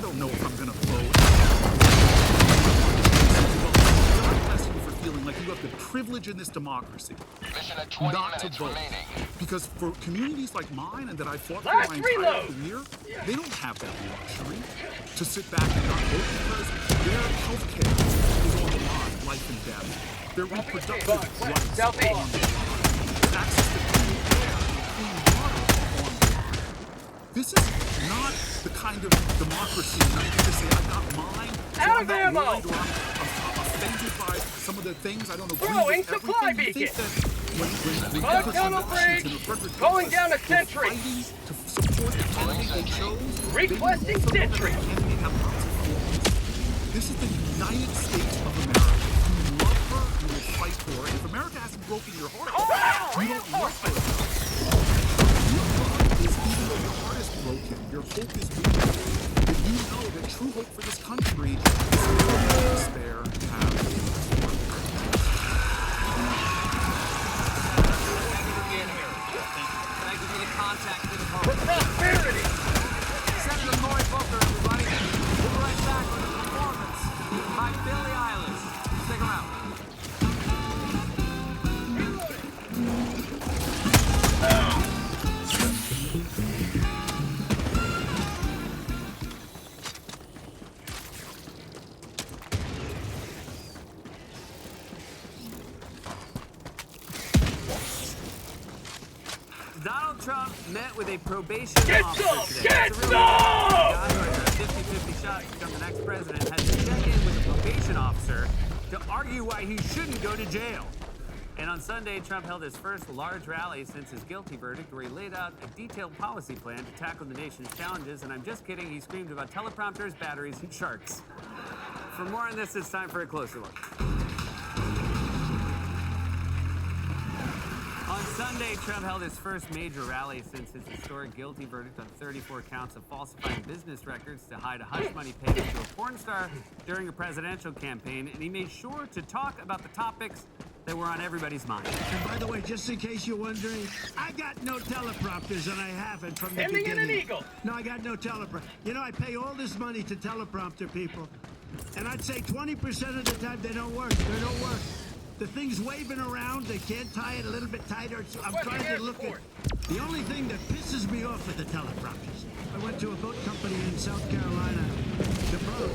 don't know if I'm gonna vote. God bless you for feeling like you have the privilege in this democracy Mission at 20 not to minutes vote. remaining. Because for communities like mine and that I fought for Last my entire reload. career, they don't have that luxury to sit back and not vote because their health care is on the line, life and death. Their reproductive rights are on the line. Access to clean air and clean water are on the line. This is not the kind of democracy that I get to say I got mine. So Out I'm of not ammo! worried or I'm offended by some of the things. I don't agree Throwing with supply everything. You think beacon. that when the Bug Jefferson tunnel break. Washington or Frederick Calling Douglass down a were sentry. fighting to support the candidate they chose, Requesting they didn't also know that sentry. the candidate had lots of flaws. This is the United States of America. You love her, you will fight for her. If America hasn't broken your heart, you don't love her. Your love is even though your heart is broken, your hope is weak. If you know that true hope for this country is to despair have Thank you for the contact with the For vote. prosperity. Senator Cory Booker, everybody. We'll be right back with a performance by Billie Eilish. Stick around. Donald Trump met with a probation Get officer some! today. Get It's a real some! guy who has a 50-50 shot to become the next president has to check in with a probation officer to argue why he shouldn't go to jail. And on Sunday, Trump held his first large rally since his guilty verdict, where he laid out a detailed policy plan to tackle the nation's challenges. And I'm just kidding, he screamed about teleprompters, batteries, and sharks. For more on this, it's time for a closer look. On Sunday, Trump held his first major rally since his historic guilty verdict on 34 counts of falsifying business records to hide a hush money payment to a porn star during a presidential campaign, and he made sure to talk about the topics that were on everybody's mind. And by the way, just in case you're wondering, I got no teleprompters, and I haven't from the Ending in beginning. an eagle. No, I got no teleprompter. You know, I pay all this money to teleprompter people, and I'd say 20% of the time they don't work. They don't work. The thing's waving around. They can't tie it a little bit tighter. So I'm trying to look at. The only thing that pisses me off are the teleprompters. I went to a boat company in South Carolina. The boat.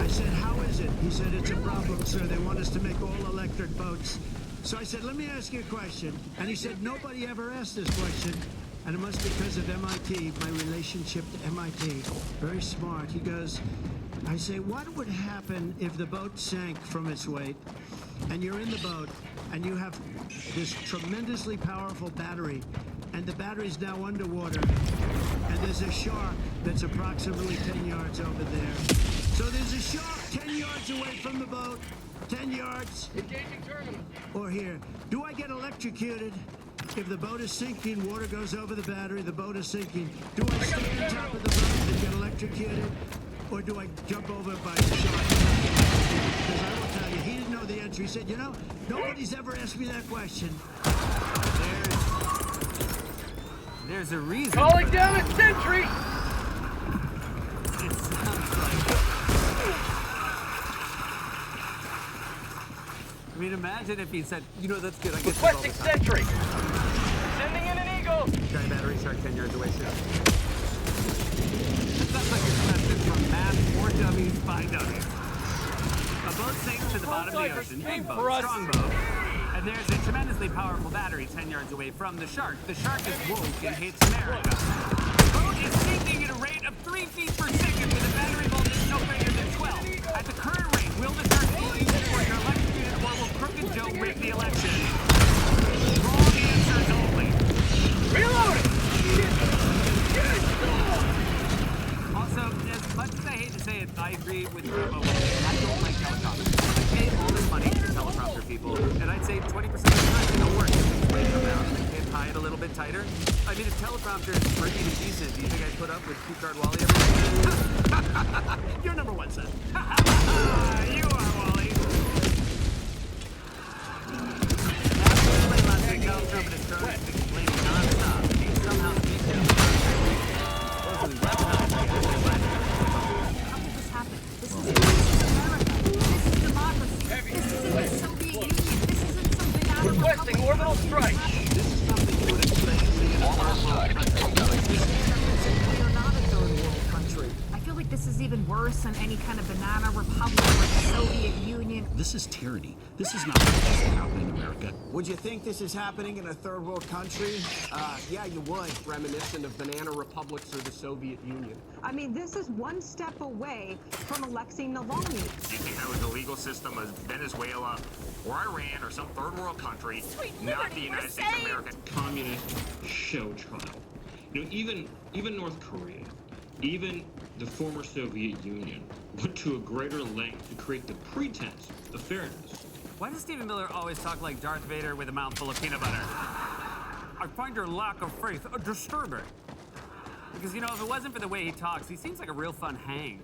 I said, "How is it?" He said, "It's a problem, sir. They want us to make all electric boats." So I said, "Let me ask you a question." And he said, "Nobody ever asked this question." And it must be because of MIT, my relationship to MIT. Very smart. He goes, I say, "What would happen if the boat sank from its weight and you're in the boat and you have this tremendously powerful battery and the battery's now underwater and there's a shark that's approximately 10 yards over there. So there's a shark 10 yards away from the boat, 10 yards, Engaging terminal. or here. Do I get electrocuted? If the boat is sinking, water goes over the battery, the boat is sinking. Do I stay on top of the boat and get electrocuted? Or do I jump over by the shark? Because I will tell you, he didn't know the answer. He said, "You know, nobody's ever asked me that question." There's a reason. Calling for down that. a sentry. It sounds like. I mean, imagine if he said, "You know, that's good. I get this all the Requesting time." sentry. Sending in an eagle. Giant battery shark 10 yards away. It sounds like it's tested from math or dummies by dummies. A boat sinks to the bottom of the ocean. Big boat, strong boat. And there's a tremendously powerful battery 10 yards away from the shark. The shark is woke and hates America. The boat is sinking at a rate of 3 feet per second with a battery voltage no greater than 12. At the current rate, will the shark be used for your electrocuted or will Crooked Joe rig the election? Wrong answers only. Reloading. Also, as much as I hate to say it, I agree with Robo. I don't like teleprompters. I pay all this money to teleprompter people, and I'd say 20% of the time they don't work. They come out and they can't tie it a little bit tighter. I mean, if teleprompters were even decent, do you think I'd put up with Cue Card Wally every day? You're number one, son. You are, Wally. Last week, Donald Trump and his cronies been complaining nonstop. He somehow speaks to supposedly weaponized the worse than any kind of banana republic or the Soviet Union. This is tyranny. This is not what should happen in America. Would you think this is happening in a third world country? Yeah, you would. Reminiscent of banana republics or the Soviet Union. I mean, this is one step away from Alexei Navalny. Do you think that was the legal system of Venezuela or Iran or some third world country, not the United States of America? Communist show trial. You know, even North Korea, even the former Soviet Union went to a greater length to create the pretense of fairness. Why does Stephen Miller always talk like Darth Vader with a mouthful of peanut butter? I find your lack of faith disturbing. Because, you know, if it wasn't for the way he talks, he seems like a real fun hang.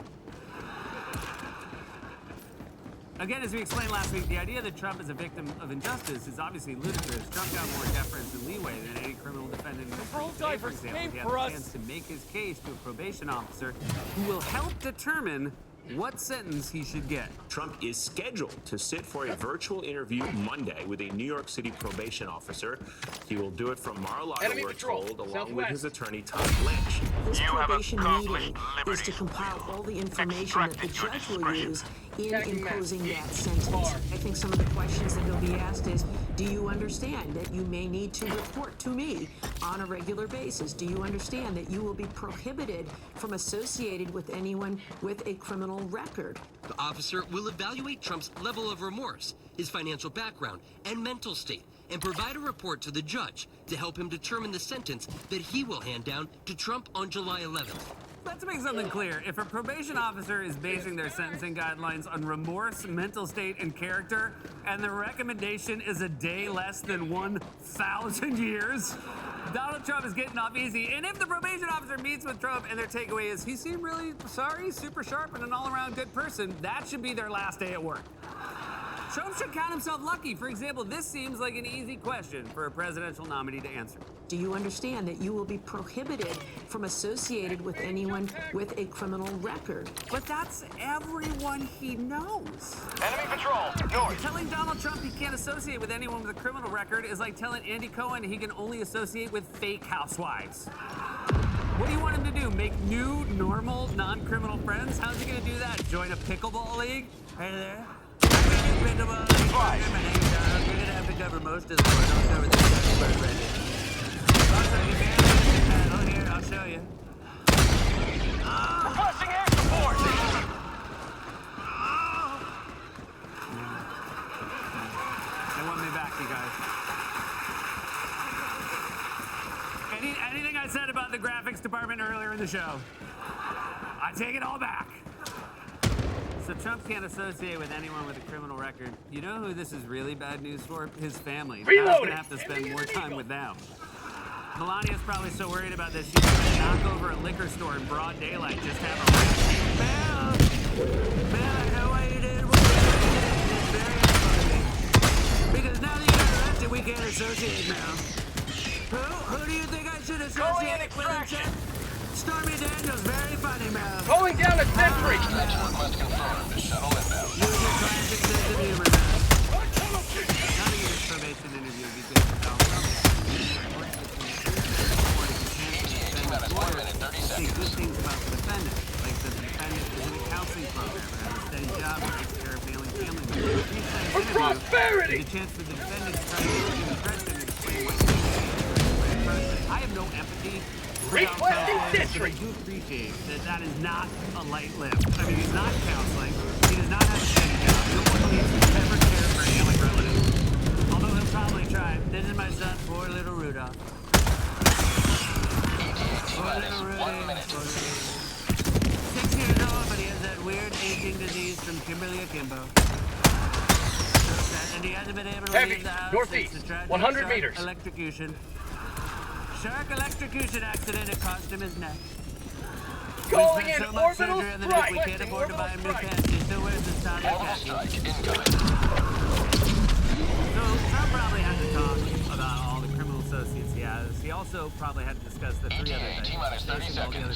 Again, as we explained last week, the idea that Trump is a victim of injustice is obviously ludicrous. Trump got more deference and leeway than any criminal defendant in history. Today, for example, he had a chance to make his case to a probation officer who will help determine what sentence he should get. Trump is scheduled to sit for a virtual interview Monday with a New York City probation officer. He will do it from Mar-a-Lago, we're told, along with his attorney, Todd Lynch. This probation meeting is to compile all the information that the judge will use in imposing that sentence. I think some of the questions that he'll be asked is, do you understand that you may need to report to me on a regular basis? Do you understand that you will be prohibited from associating with anyone with a criminal record? The officer will evaluate Trump's level of remorse, his financial background, and mental state, and provide a report to the judge to help him determine the sentence that he will hand down to Trump on July 11th. Let's make something clear. If a probation officer is basing their sentencing guidelines on remorse, mental state, and character, and the recommendation is a day less than 1,000 years, Donald Trump is getting off easy. And if the probation officer meets with Trump and their takeaway is he seemed really sorry, super sharp, and an all-around good person, that should be their last day at work. Trump should count himself lucky. For example, this seems like an easy question for a presidential nominee to answer. Do you understand that you will be prohibited from associated with anyone with a criminal record? But that's everyone he knows. Enemy patrol, north. Telling Donald Trump he can't associate with anyone with a criminal record is like telling Andy Cohen he can only associate with fake housewives. What do you want him to do? Make new, normal, non-criminal friends? How's he gonna do that? Join a pickleball league? Hey there. Pickleball league. My name's Donald. We're gonna have to cover most of the board. Don't cover the second part right here. Also, you can paddle here. I'll show you. Requesting air support. They want me back, you guys. Anything I said about the graphics department earlier in the show, I take it all back. So Trump can't associate with anyone with a criminal record. You know who this is really bad news for? His family. Now he's gonna have to spend more time with them. Melania's probably so worried about this, she's gonna knock over a liquor store in broad daylight, just have a Mel, I know why you did what you did. It's very unfunny. Because now that you got arrested, we can't associate now. Who do you think I should associate with? Stormy Daniels, very funny, Mel. Calling down a sentry. Request confirmed. Shuttle inbound. Use your classic sense of humor, Mel. None of your probation interview would be good for Donald Trump. See good things about the defendant, like the defendant is in a counseling program and has a steady job and takes care of failing family members. For prosperity! The chance for the defendant to try to get him threatened and explain what he did. I have no empathy for Donald Trump, but I do appreciate that that is not a light lift. I mean, he's not counseling. He does not have a steady job. No one believes he's ever cared for any like relative. Although he'll probably try. This is my son, poor little Rudolph. Poor little Rudy. 6 years old, but he has that weird aging disease from Kimberly Akimbo. And he hasn't been able to leave the house northeast, since the tragic 100 meters. electrocution. Shark electrocution accident, it cost him his neck. Calling We in spent so much orbital surgery on the neck, we strike. can't afford to buy him new pants. He still wears his Tommy khaki. So Trump probably had to talk about all the criminal associates he has. He also probably had to discuss the 3 other things. T-minus 30 All the other